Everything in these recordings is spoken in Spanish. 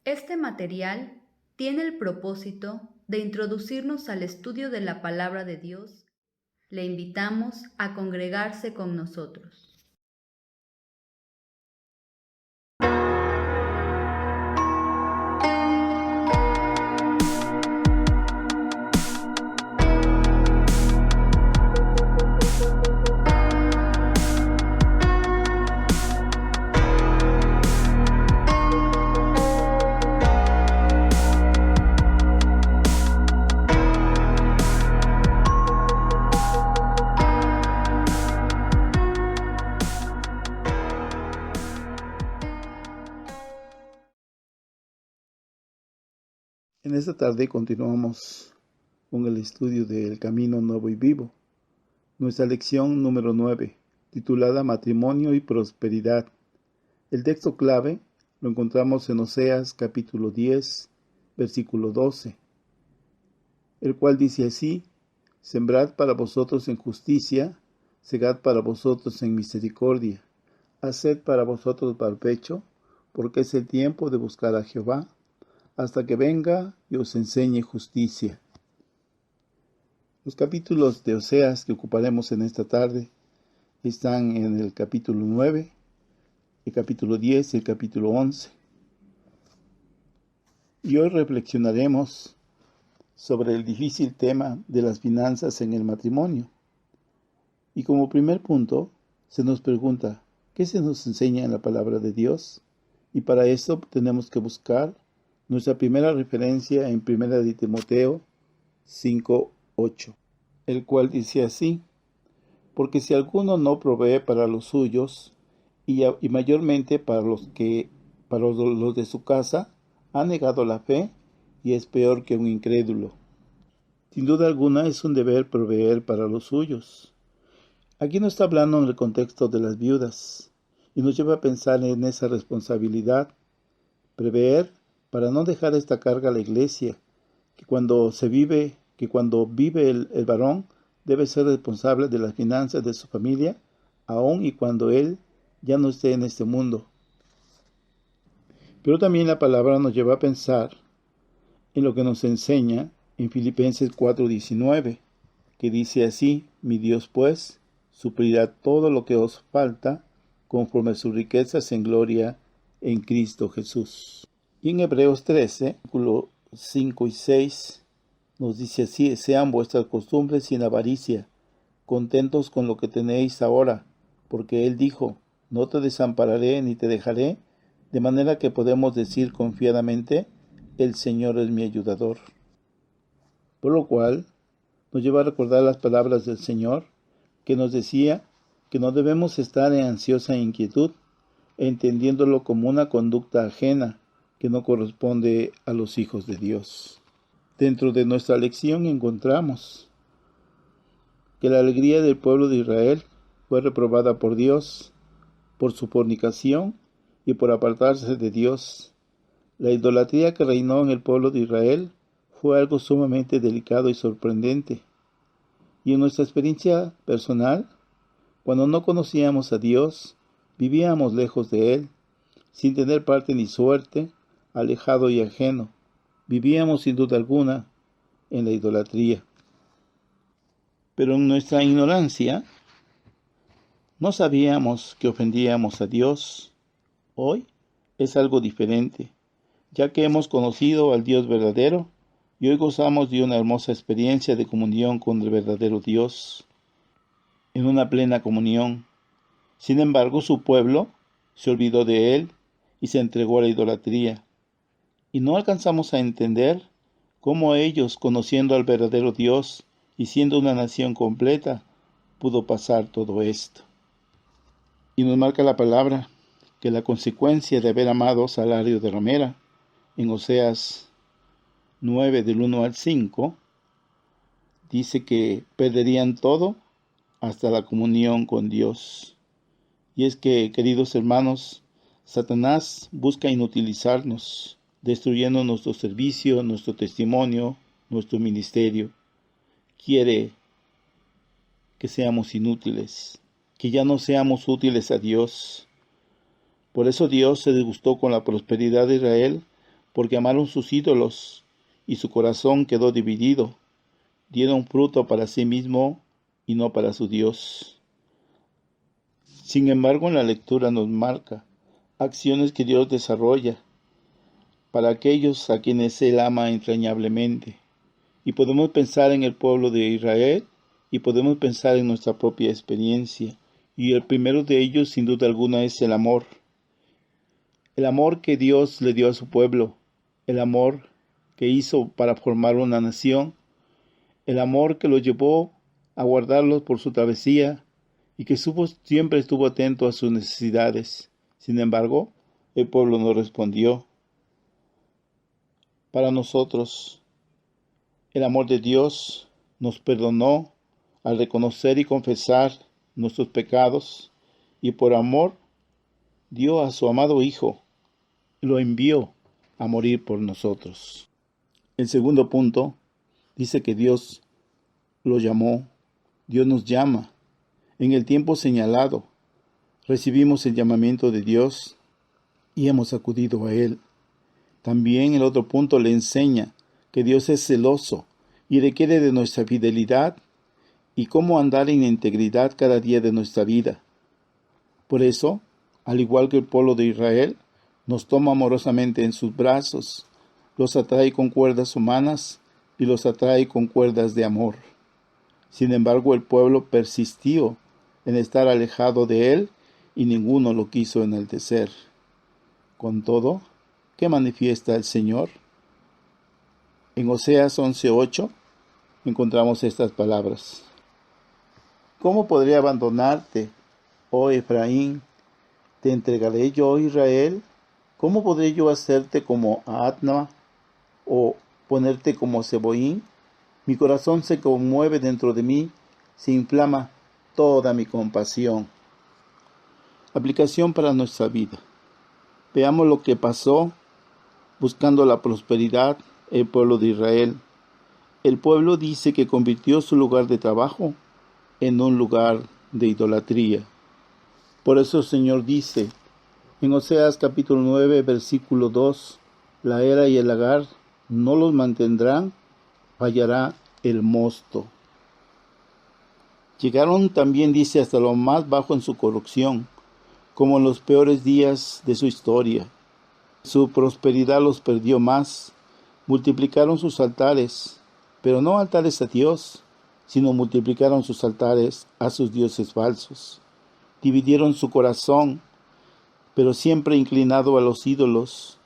Este material tiene el propósito de introducirnos al estudio de la palabra de Dios. Le invitamos a congregarse con nosotros. En esta tarde continuamos con el estudio del Camino Nuevo y Vivo, nuestra lección número 9, titulada Matrimonio y Prosperidad. El texto clave lo encontramos en Oseas capítulo 10, versículo 12, el cual dice así: Sembrad para vosotros en justicia, segad para vosotros en misericordia, haced para vosotros barbecho, porque es el tiempo de buscar a Jehová, hasta que venga y os enseñe justicia. Los capítulos de Oseas que ocuparemos en esta tarde están en el capítulo 9, el capítulo 10 y el capítulo 11. Y hoy reflexionaremos sobre el difícil tema de las finanzas en el matrimonio. Y como primer punto, se nos pregunta, ¿qué se nos enseña en la palabra de Dios? Y para esto tenemos que buscar nuestra primera referencia en 1 de Timoteo 5:8, el cual dice así: porque si alguno no provee para los suyos, y mayormente para los de su casa, ha negado la fe y es peor que un incrédulo. Sin duda alguna es un deber proveer para los suyos. Aquí no está hablando en el contexto de las viudas, y nos lleva a pensar en esa responsabilidad, prever para no dejar esta carga a la iglesia, que cuando vive el varón, debe ser responsable de las finanzas de su familia, aun y cuando él ya no esté en este mundo. Pero también la palabra nos lleva a pensar en lo que nos enseña en Filipenses 4:19, que dice así: mi Dios pues suplirá todo lo que os falta conforme a sus riquezas en gloria en Cristo Jesús. Y en Hebreos 13, versículos 5 y 6, nos dice así: sean vuestras costumbres sin avaricia, contentos con lo que tenéis ahora, porque Él dijo, no te desampararé ni te dejaré, de manera que podemos decir confiadamente, el Señor es mi ayudador. Por lo cual, nos lleva a recordar las palabras del Señor, que nos decía que no debemos estar en ansiosa inquietud, entendiéndolo como una conducta ajena que no corresponde a los hijos de Dios. Dentro de nuestra lección encontramos que la alegría del pueblo de Israel fue reprobada por Dios por su fornicación y por apartarse de Dios. La idolatría que reinó en el pueblo de Israel fue algo sumamente delicado y sorprendente. Y en nuestra experiencia personal, cuando no conocíamos a Dios, vivíamos lejos de Él, sin tener parte ni suerte, alejado y ajeno. Vivíamos sin duda alguna en la idolatría. Pero en nuestra ignorancia no sabíamos que ofendíamos a Dios. Hoy es algo diferente, ya que hemos conocido al Dios verdadero y hoy gozamos de una hermosa experiencia de comunión con el verdadero Dios, en una plena comunión. Sin embargo, su pueblo se olvidó de Él y se entregó a la idolatría. Y no alcanzamos a entender cómo ellos, conociendo al verdadero Dios y siendo una nación completa, pudo pasar todo esto. Y nos marca la palabra que la consecuencia de haber amado salario de ramera, en Oseas 9 del 1 al 5, dice que perderían todo hasta la comunión con Dios. Y es que, queridos hermanos, Satanás busca inutilizarnos, destruyendo nuestro servicio, nuestro testimonio, nuestro ministerio. Quiere que seamos inútiles, que ya no seamos útiles a Dios. Por eso Dios se disgustó con la prosperidad de Israel, porque amaron sus ídolos, y su corazón quedó dividido. Dieron fruto para sí mismo y no para su Dios. Sin embargo, en la lectura nos marca acciones que Dios desarrolla para aquellos a quienes Él ama entrañablemente. Y podemos pensar en el pueblo de Israel y podemos pensar en nuestra propia experiencia. Y el primero de ellos, sin duda alguna, es el amor. El amor que Dios le dio a su pueblo, el amor que hizo para formar una nación, el amor que los llevó a guardarlos por su travesía y que siempre estuvo atento a sus necesidades. Sin embargo, el pueblo no respondió. Para nosotros, el amor de Dios nos perdonó al reconocer y confesar nuestros pecados y por amor dio a su amado Hijo, lo envió a morir por nosotros. El segundo punto dice que Dios lo llamó, Dios nos llama. En el tiempo señalado, recibimos el llamamiento de Dios y hemos acudido a Él. También el otro punto le enseña que Dios es celoso y requiere de nuestra fidelidad y cómo andar en integridad cada día de nuestra vida. Por eso, al igual que el pueblo de Israel, nos toma amorosamente en sus brazos, los atrae con cuerdas humanas y los atrae con cuerdas de amor. Sin embargo, el pueblo persistió en estar alejado de Él y ninguno lo quiso enaltecer. Con todo, ¿qué manifiesta el Señor? En Oseas 11:8 encontramos estas palabras. ¿Cómo podré abandonarte, oh Efraín? ¿Te entregaré yo, Israel? ¿Cómo podré yo hacerte como a Adma o ponerte como Zeboín? Mi corazón se conmueve dentro de mí, se inflama toda mi compasión. Aplicación para nuestra vida. Veamos lo que pasó buscando la prosperidad el pueblo de Israel. El pueblo dice que convirtió su lugar de trabajo en un lugar de idolatría. Por eso el Señor dice en Oseas capítulo 9, versículo 2, la era y el lagar no los mantendrán, fallará el mosto. Llegaron también, dice, hasta lo más bajo en su corrupción, como en los peores días de su historia. Su prosperidad los perdió más. Multiplicaron sus altares, pero no altares a Dios, sino multiplicaron sus altares a sus dioses falsos. Dividieron su corazón, pero siempre inclinado a los ídolos,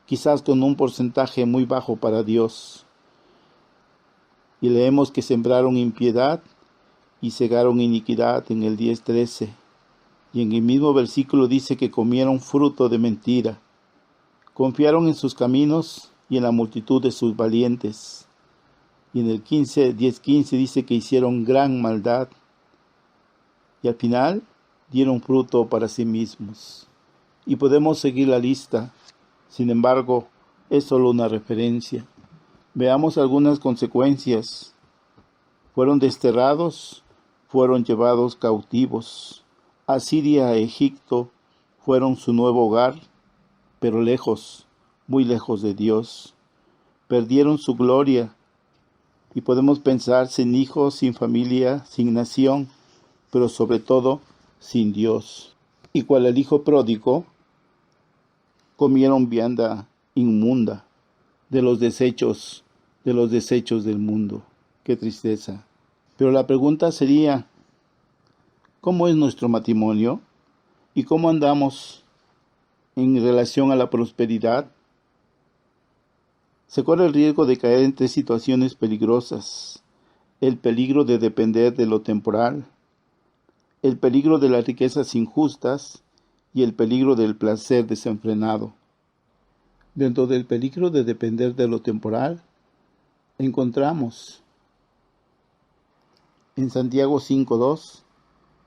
quizás con un porcentaje muy bajo para Dios. Y leemos que sembraron impiedad y cegaron iniquidad en el 10:13. Y en el mismo versículo dice que comieron fruto de mentira. Confiaron en sus caminos y en la multitud de sus valientes. Y en el 10:15 dice que hicieron gran maldad. Y al final dieron fruto para sí mismos. Y podemos seguir la lista. Sin embargo, es solo una referencia. Veamos algunas consecuencias. Fueron desterrados, fueron llevados cautivos. Asiria e Egipto fueron su nuevo hogar, pero lejos, muy lejos de Dios. Perdieron su gloria y podemos pensar sin hijos, sin familia, sin nación, pero sobre todo sin Dios. Y cual el hijo pródigo, comieron vianda inmunda de los desechos del mundo. Qué tristeza. Pero la pregunta sería, ¿cómo es nuestro matrimonio? ¿Y cómo andamos en relación a la prosperidad? Se corre el riesgo de caer en tres situaciones peligrosas: el peligro de depender de lo temporal, el peligro de las riquezas injustas y el peligro del placer desenfrenado. Dentro del peligro de depender de lo temporal, encontramos en Santiago 5:2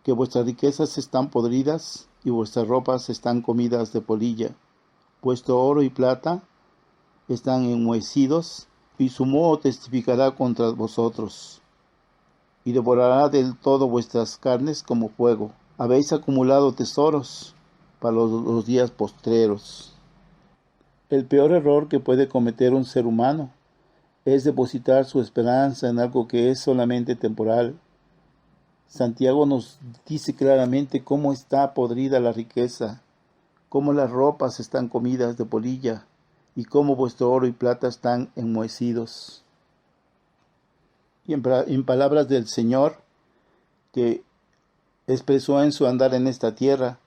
que vuestras riquezas están podridas y vuestras ropas están comidas de polilla. Vuestro oro y plata están enmohecidos y su moho testificará contra vosotros y devorará del todo vuestras carnes como fuego. Habéis acumulado tesoros para los días postreros. El peor error que puede cometer un ser humano es depositar su esperanza en algo que es solamente temporal. Santiago nos dice claramente cómo está podrida la riqueza, cómo las ropas están comidas de polilla y cómo vuestro oro y plata están enmohecidos. Y en palabras del Señor, que expresó en su andar en esta tierra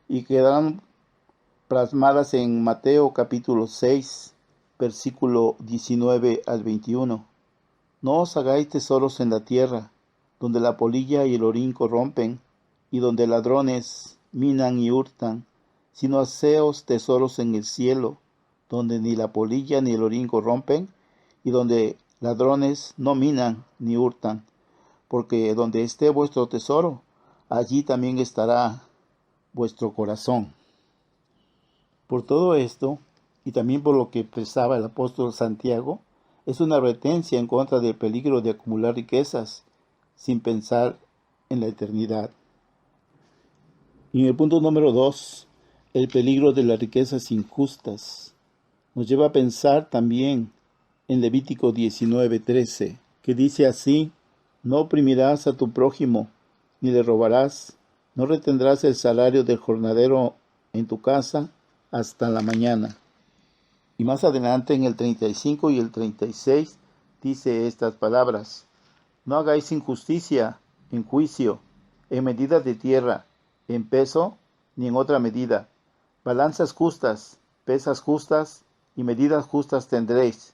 y quedarán plasmadas en Mateo capítulo 6, versículo 19 al 21. No os hagáis tesoros en la tierra, donde la polilla y el orín corrompen, y donde ladrones minan y hurtan, sino haceos tesoros en el cielo, donde ni la polilla ni el orín corrompen, y donde ladrones no minan ni hurtan, porque donde esté vuestro tesoro, allí también estará vuestro corazón. Por todo esto, y también por lo que expresaba el apóstol Santiago, es una advertencia en contra del peligro de acumular riquezas sin pensar en la eternidad. Y en el punto número 2, el peligro de las riquezas injustas, nos lleva a pensar también en Levítico 19:13, que dice así: no oprimirás a tu prójimo, ni le robarás, no retendrás el salario del jornalero en tu casa hasta la mañana. Y más adelante en el 35 y el 36 dice estas palabras: no hagáis injusticia en juicio, en medidas de tierra, en peso, ni en otra medida. Balanzas justas, pesas justas y medidas justas tendréis.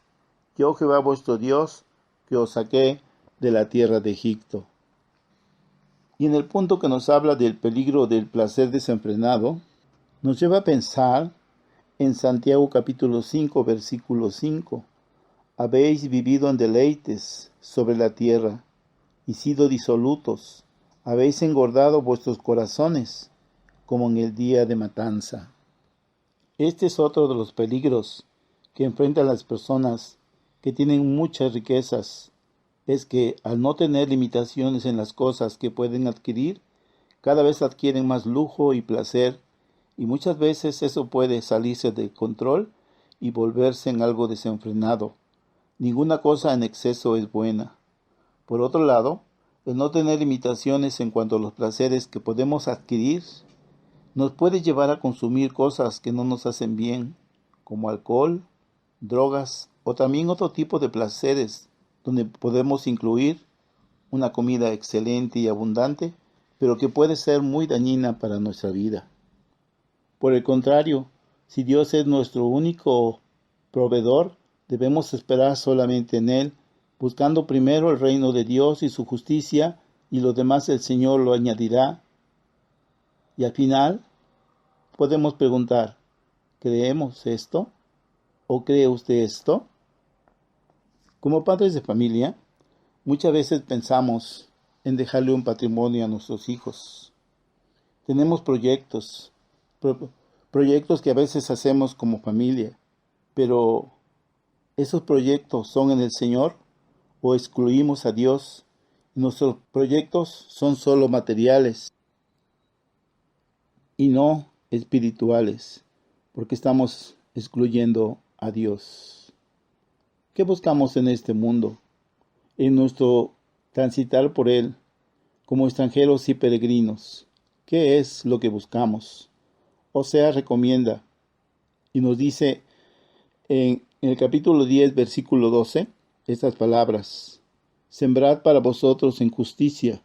Yo, Jehová vuestro Dios, que os saqué de la tierra de Egipto. Y en el punto que nos habla del peligro del placer desenfrenado, nos lleva a pensar en Santiago capítulo 5, versículo 5. Habéis vivido en deleites sobre la tierra, y sido disolutos. Habéis engordado vuestros corazones, como en el día de matanza. Este es otro de los peligros que enfrentan las personas que tienen muchas riquezas. Es que al no tener limitaciones en las cosas que pueden adquirir, cada vez adquieren más lujo y placer, y muchas veces eso puede salirse de control y volverse en algo desenfrenado. Ninguna cosa en exceso es buena. Por otro lado, el no tener limitaciones en cuanto a los placeres que podemos adquirir nos puede llevar a consumir cosas que no nos hacen bien, como alcohol, drogas o también otro tipo de placeres, donde podemos incluir una comida excelente y abundante, pero que puede ser muy dañina para nuestra vida. Por el contrario, si Dios es nuestro único proveedor, debemos esperar solamente en Él, buscando primero el reino de Dios y su justicia, y lo demás el Señor lo añadirá. Y al final, podemos preguntar: ¿creemos esto? ¿O cree usted esto? Como padres de familia, muchas veces pensamos en dejarle un patrimonio a nuestros hijos. Tenemos proyectos que a veces hacemos como familia, pero ¿esos proyectos son en el Señor o excluimos a Dios? Nuestros proyectos son solo materiales y no espirituales, porque estamos excluyendo a Dios. ¿Qué buscamos en este mundo? En nuestro transitar por él, como extranjeros y peregrinos, ¿qué es lo que buscamos? Osea recomienda y nos dice en el capítulo 10, versículo 12, estas palabras: sembrad para vosotros en justicia,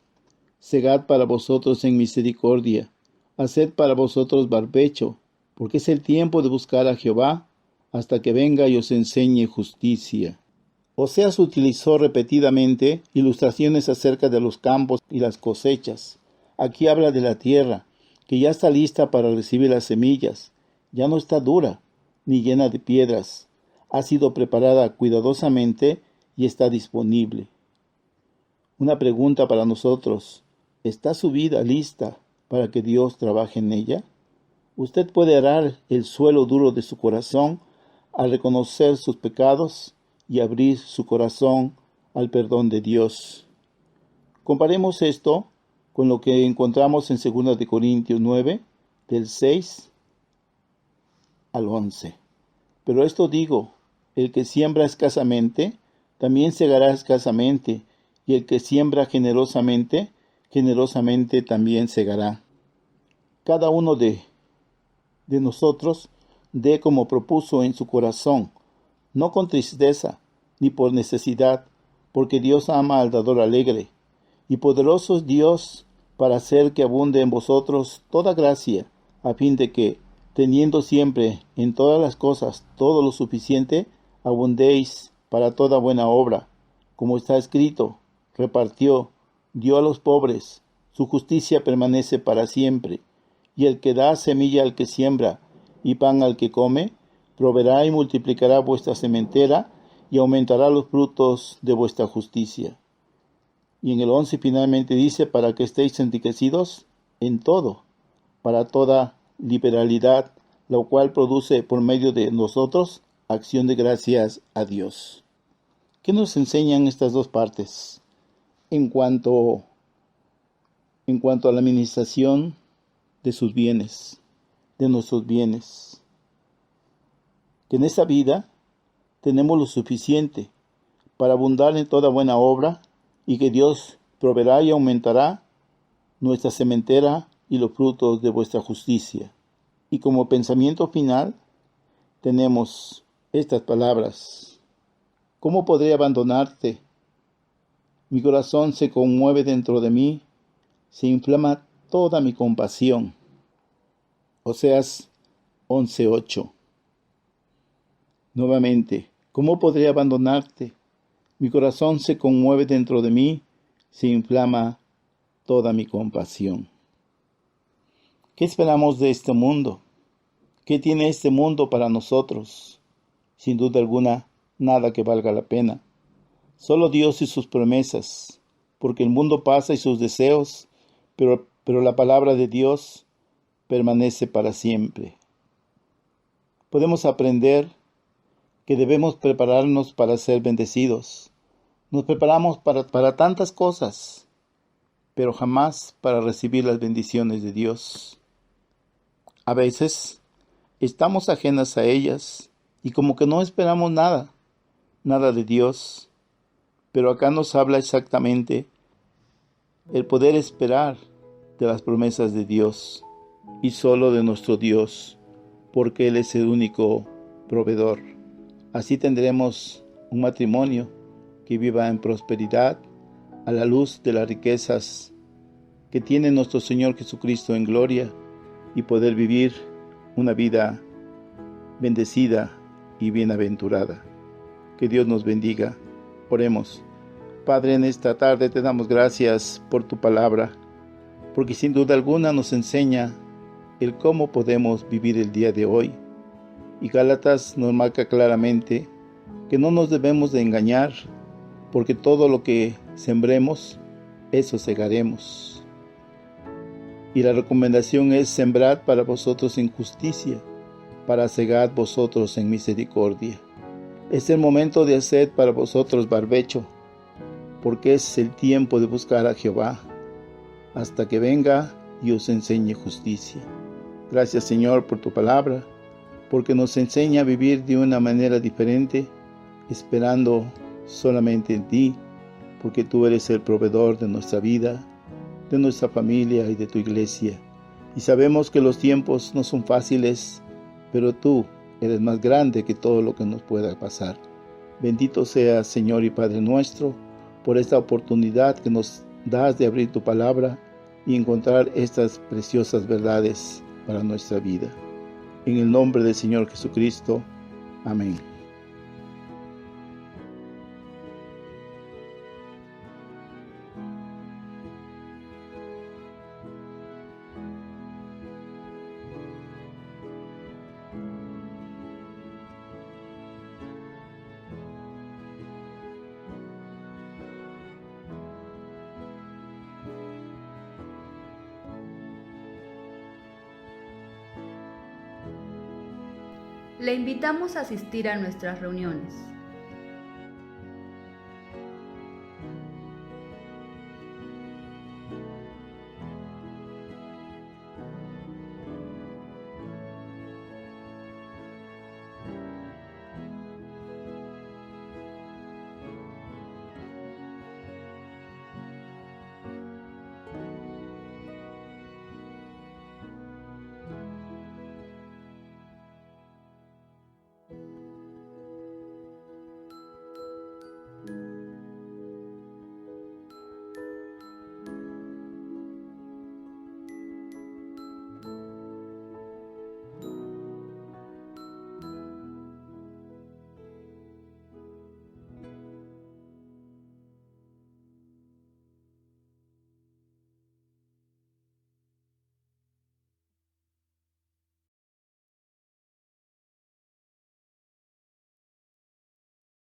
segad para vosotros en misericordia, haced para vosotros barbecho, porque es el tiempo de buscar a Jehová, hasta que venga y os enseñe justicia. Oseas utilizó repetidamente ilustraciones acerca de los campos y las cosechas. Aquí habla de la tierra, que ya está lista para recibir las semillas. Ya no está dura, ni llena de piedras. Ha sido preparada cuidadosamente y está disponible. Una pregunta para nosotros: ¿está su vida lista para que Dios trabaje en ella? Usted puede arar el suelo duro de su corazón al reconocer sus pecados y abrir su corazón al perdón de Dios. Comparemos esto con lo que encontramos en 2 Corintios 9, del 6 al 11. Pero esto digo, el que siembra escasamente, también segará escasamente, y el que siembra generosamente, generosamente también segará. Cada uno de nosotros dé como propuso en su corazón, no con tristeza, ni por necesidad, porque Dios ama al dador alegre, y poderoso es Dios para hacer que abunde en vosotros toda gracia, a fin de que, teniendo siempre en todas las cosas todo lo suficiente, abundéis para toda buena obra, como está escrito, repartió, dio a los pobres, su justicia permanece para siempre. Y el que da semilla al que siembra y pan al que come, proveerá y multiplicará vuestra sementera y aumentará los frutos de vuestra justicia. Y en el 11 finalmente dice, para que estéis enriquecidos en todo, para toda liberalidad, lo cual produce por medio de nosotros acción de gracias a Dios. ¿Qué nos enseñan estas dos partes en cuanto a la administración de sus bienes, de nuestros bienes? Que en esta vida tenemos lo suficiente para abundar en toda buena obra y que Dios proveerá y aumentará nuestra sementera y los frutos de vuestra justicia. Y como pensamiento final tenemos estas palabras: ¿cómo podré abandonarte? Mi corazón se conmueve dentro de mí, se inflama toda mi compasión. Oseas 11:8. Nuevamente, ¿cómo podré abandonarte? Mi corazón se conmueve dentro de mí, se inflama toda mi compasión. ¿Qué esperamos de este mundo? ¿Qué tiene este mundo para nosotros? Sin duda alguna, nada que valga la pena. Solo Dios y sus promesas, porque el mundo pasa y sus deseos, pero la palabra de Dios permanece para siempre. Podemos aprender que debemos prepararnos para ser bendecidos. Nos preparamos para tantas cosas, pero jamás para recibir las bendiciones de Dios. A veces estamos ajenas a ellas y como que no esperamos nada de Dios. Pero acá nos habla exactamente el poder esperar de las promesas de Dios y solo de nuestro Dios, porque Él es el único proveedor. Así tendremos un matrimonio que viva en prosperidad a la luz de las riquezas que tiene nuestro Señor Jesucristo en gloria y poder vivir una vida bendecida y bienaventurada. Que Dios nos bendiga. Oremos. Padre, en esta tarde te damos gracias por tu palabra, porque sin duda alguna nos enseña el cómo podemos vivir el día de hoy. Y Gálatas nos marca claramente que no nos debemos de engañar, porque todo lo que sembremos, eso segaremos. Y la recomendación es: sembrad para vosotros en justicia, para segar vosotros en misericordia. Es el momento de hacer para vosotros barbecho, porque es el tiempo de buscar a Jehová, hasta que venga y os enseñe justicia. Gracias, Señor, por tu palabra, porque nos enseña a vivir de una manera diferente, esperando solamente en ti, porque tú eres el proveedor de nuestra vida, de nuestra familia y de tu iglesia. Y sabemos que los tiempos no son fáciles, pero tú eres más grande que todo lo que nos pueda pasar. Bendito seas, Señor y Padre nuestro, por esta oportunidad que nos das de abrir tu palabra y encontrar estas preciosas verdades para nuestra vida. En el nombre del Señor Jesucristo. Amén. Le invitamos a asistir a nuestras reuniones.